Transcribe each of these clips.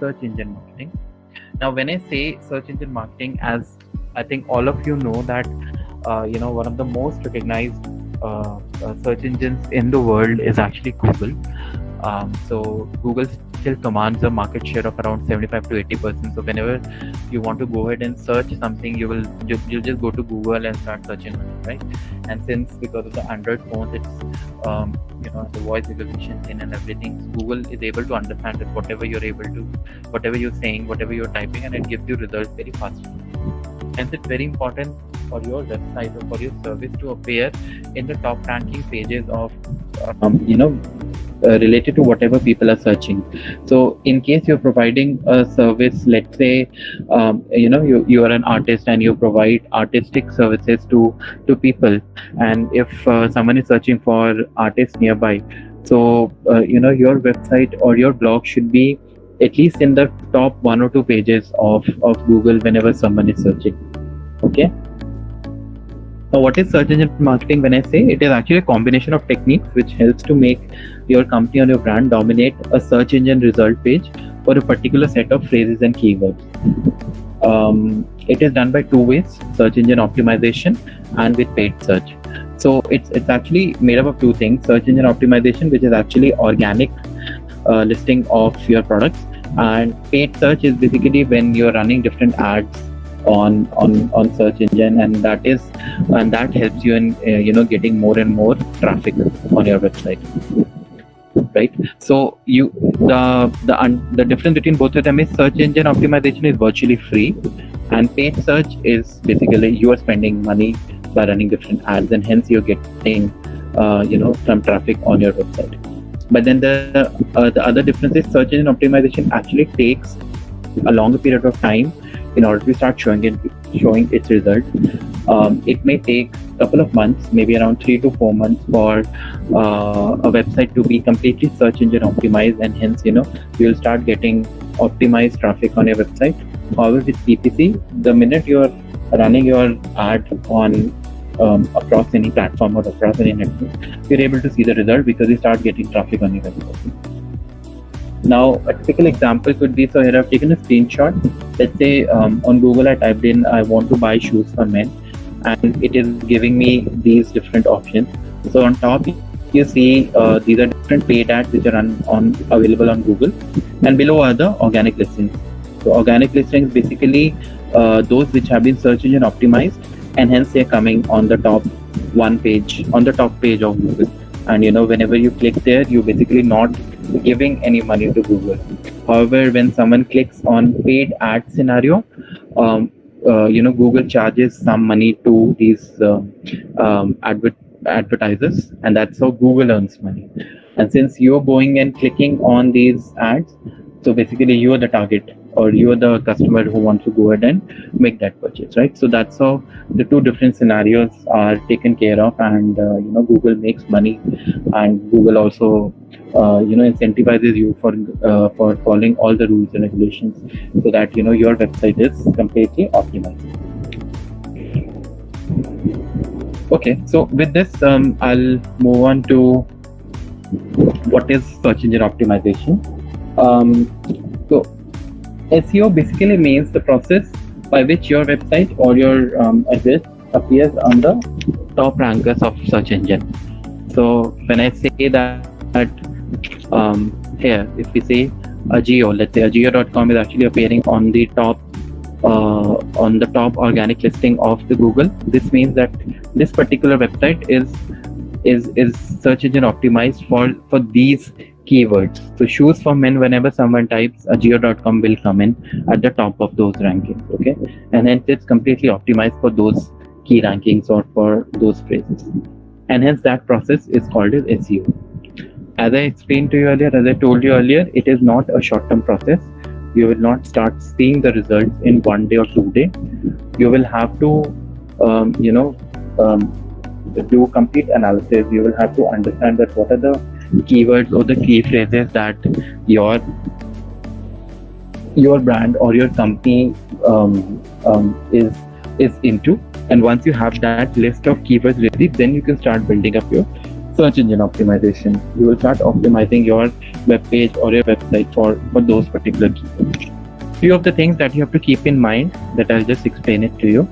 search engine marketing. Now, when I say search engine marketing, as I think all of you know that one of the most recognized search engines in the world is actually Google. So Google still commands a market share of around 75 to 80%. So whenever you want to go ahead and search something, you'll just go to Google and start searching on it, right? And since because of the Android phones, it's the voice recognition thing and everything, Google is able to understand that whatever you're saying, whatever you're typing, and it gives you results very fast. Hence, it's very important for your website or for your service to appear in the top ranking pages of related to whatever people are searching. So in case you're providing a service, let's say you are an artist and you provide artistic services to people, and if someone is searching for artists nearby, so your website or your blog should be at least in the top 1 or 2 pages of Google whenever someone is searching. Okay. Now, what is search engine marketing? When I say, it is actually a combination of techniques which helps to make your company or your brand dominate a search engine result page for a particular set of phrases and keywords. It is done by 2 ways: search engine optimization and with paid search. So it's actually made up of 2 things: search engine optimization, which is actually organic listing of your products, and paid search is basically when you're running different ads on search engine, and that helps you in getting more and more traffic on your website, right? So the difference between both of them is search engine optimization is virtually free, and paid search is basically you are spending money by running different ads, and hence you're getting some traffic on your website. But then the other difference is search engine optimization actually takes a longer period of time in order to start showing its result. It may take a couple of months, maybe around 3 to 4 months, for a website to be completely search engine optimized, and hence you'll start getting optimized traffic on your website. However, with PPC, the minute you're running your ad on across any platform or across any network, you're able to see the result because you start getting traffic on your website. Now, a typical example could be, so here I've taken a screenshot. Let's say on Google I typed in, I want to buy shoes for men, and it is giving me these different options. So on top you see these are different paid ads which are available on Google, and below are the organic listings. So organic listings basically those which have been search engine optimized, and hence they're coming on the top page of Google. And whenever you click there, you're basically not giving any money to Google. However, when someone clicks on paid ad scenario, Google charges some money to these advertisers, and that's how Google earns money. And since you're going and clicking on these ads, so basically you're the target, or you're the customer who wants to go ahead and make that purchase, right? So that's how the 2 different scenarios are taken care of, and Google makes money, and Google also incentivizes you for following all the rules and regulations, so that your website is completely optimized. Okay, so with this I'll move on to what is search engine optimization. So SEO basically means the process by which your website or your address appears on the top rankers of search engine. So when I say that here, if we say Ajio, let's say Ajio.com is actually appearing on the top organic listing of the Google. This means that this particular website is search engine optimized for these keywords. So shoes for men, whenever someone types Ajio.com will come in at the top of those rankings. Okay, and hence it's completely optimized for those key rankings or for those phrases, and hence that process is called as SEO. As I explained to you earlier, as I told you earlier, it is not a short-term process. You will not start seeing the results in 1 day or 2 days. You will have to do complete analysis. You will have to understand that what are the keywords or the key phrases that your brand or your company is into, and once you have that list of keywords ready, then you can start building up your search engine optimization. You will start optimizing your web page or your website for those particular keywords. Few of the things that you have to keep in mind that I'll just explain it to you.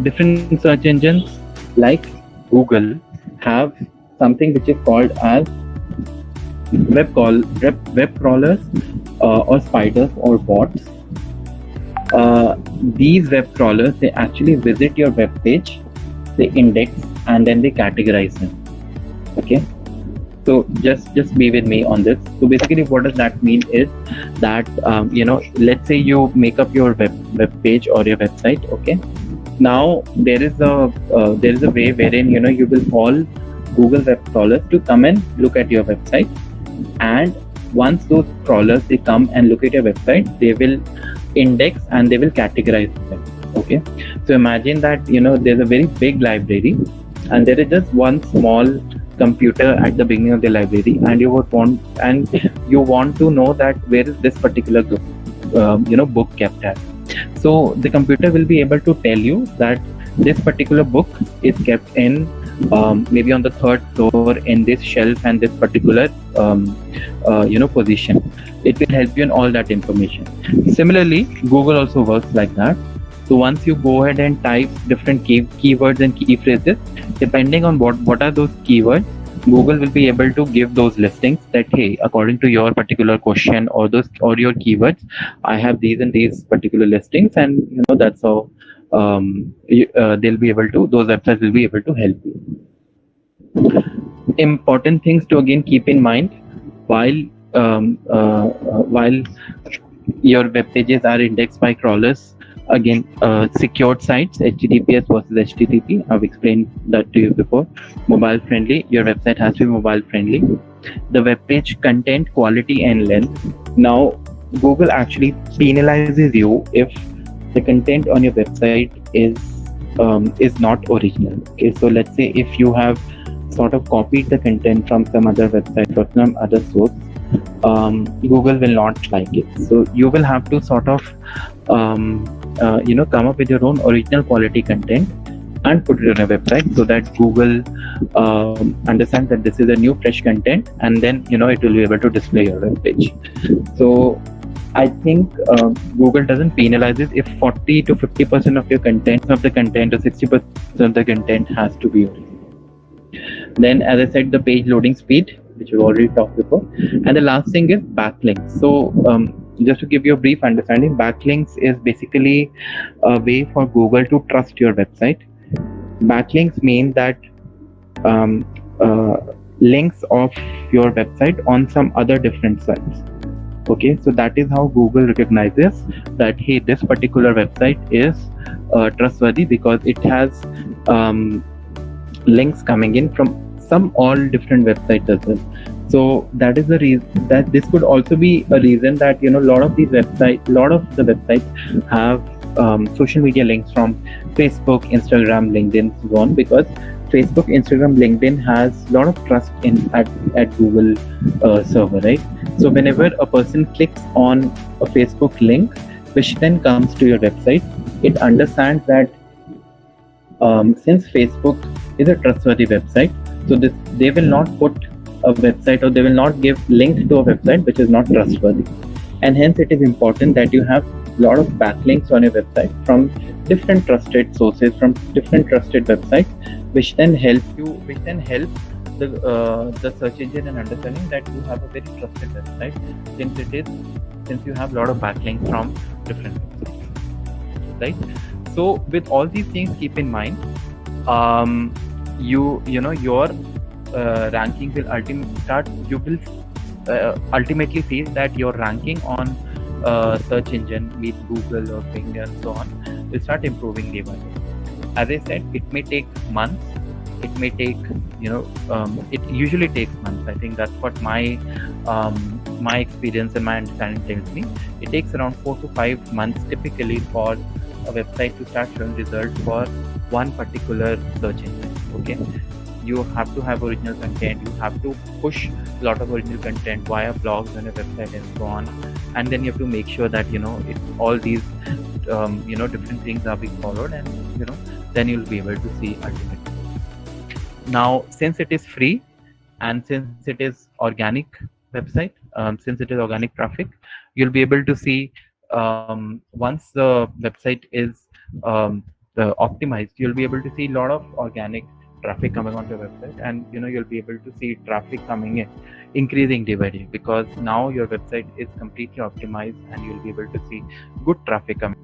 Different search engines like Google have something which is called as web crawlers or spiders or bots. These web crawlers, they actually visit your web page, they index, and then they categorize them. Okay, so just be with me on this. So basically what does that mean is that let's say you make up your web page or your website. Okay, now there is a way wherein you will call Google web crawlers to come and look at your website, and once those crawlers they come and look at your website, they will index and they will categorize them. Okay, so imagine that there's a very big library and there is just one small computer at the beginning of the library, and you want to know that where is this particular book kept at. So the computer will be able to tell you that this particular book is kept in maybe on the third floor in this shelf and this particular position. It will help you in all that information. Similarly, Google also works like that. So once you go ahead and type different keywords and key phrases, depending on what are those keywords, Google will be able to give those listings that, hey, according to your particular question or your keywords, I have these and these particular listings, and that's how they'll be able to, those websites will be able to help you. Important things to again keep in mind while your web pages are indexed by crawlers. Again, secured sites, HTTPS versus HTTP. I've explained that to you before. Mobile friendly. Your website has to be mobile friendly. The web page content quality and length. Now, Google actually penalizes you if the content on your website is not original. Okay, so let's say if you have sort of copied the content from some other website or some other source, Google will not like it. So you will have to sort of come up with your own original quality content and put it on your website so that Google understands that this is a new fresh content, and then it will be able to display your web page. So I think Google doesn't penalize it if 40 to 50% of your content or 60% of the content has to be original. Then, as I said, the page loading speed, which we've already talked before. And the last thing is backlinks. So just to give you a brief understanding, backlinks is basically a way for Google to trust your website. Backlinks mean that links of your website on some other different sites. Okay, so that is how Google recognizes that, hey, this particular website is trustworthy because it has links coming in from some all different websites as well. So that is the reason that this could also be a reason that a lot of the websites have social media links from Facebook, Instagram, LinkedIn, so on, because Facebook, Instagram, LinkedIn has a lot of trust at Google server, right? So whenever a person clicks on a Facebook link, which then comes to your website, it understands that since Facebook is a trustworthy website, so they will not put a website, or they will not give links to a website which is not trustworthy. And hence it is important that you have a lot of backlinks on your website from different trusted sources, from different trusted websites, which then help the search engine in understanding that you have a very trusted website, since you have a lot of backlinks from different websites, right? So with all these things keep in mind, your ranking will ultimately see that your ranking on search engine, be it Google or Bing and so on, will start improving day by day. As I said, it may take months. It may take, it usually takes months. I think that's what my experience and my understanding tells me. It takes around 4 to 5 months typically for a website to start showing results for one particular search engine. Okay, you have to have original content. You have to push a lot of original content via blogs on your website and so on. And then you have to make sure that if all these different things are being followed, and then you'll be able to see ultimately. Now, since it is free and since it is organic website, since it is organic traffic, you'll be able to see, once the website is optimized, you'll be able to see a lot of organic traffic coming onto your website, and you'll be able to see traffic coming in increasing day by day, because now your website is completely optimized and you'll be able to see good traffic coming.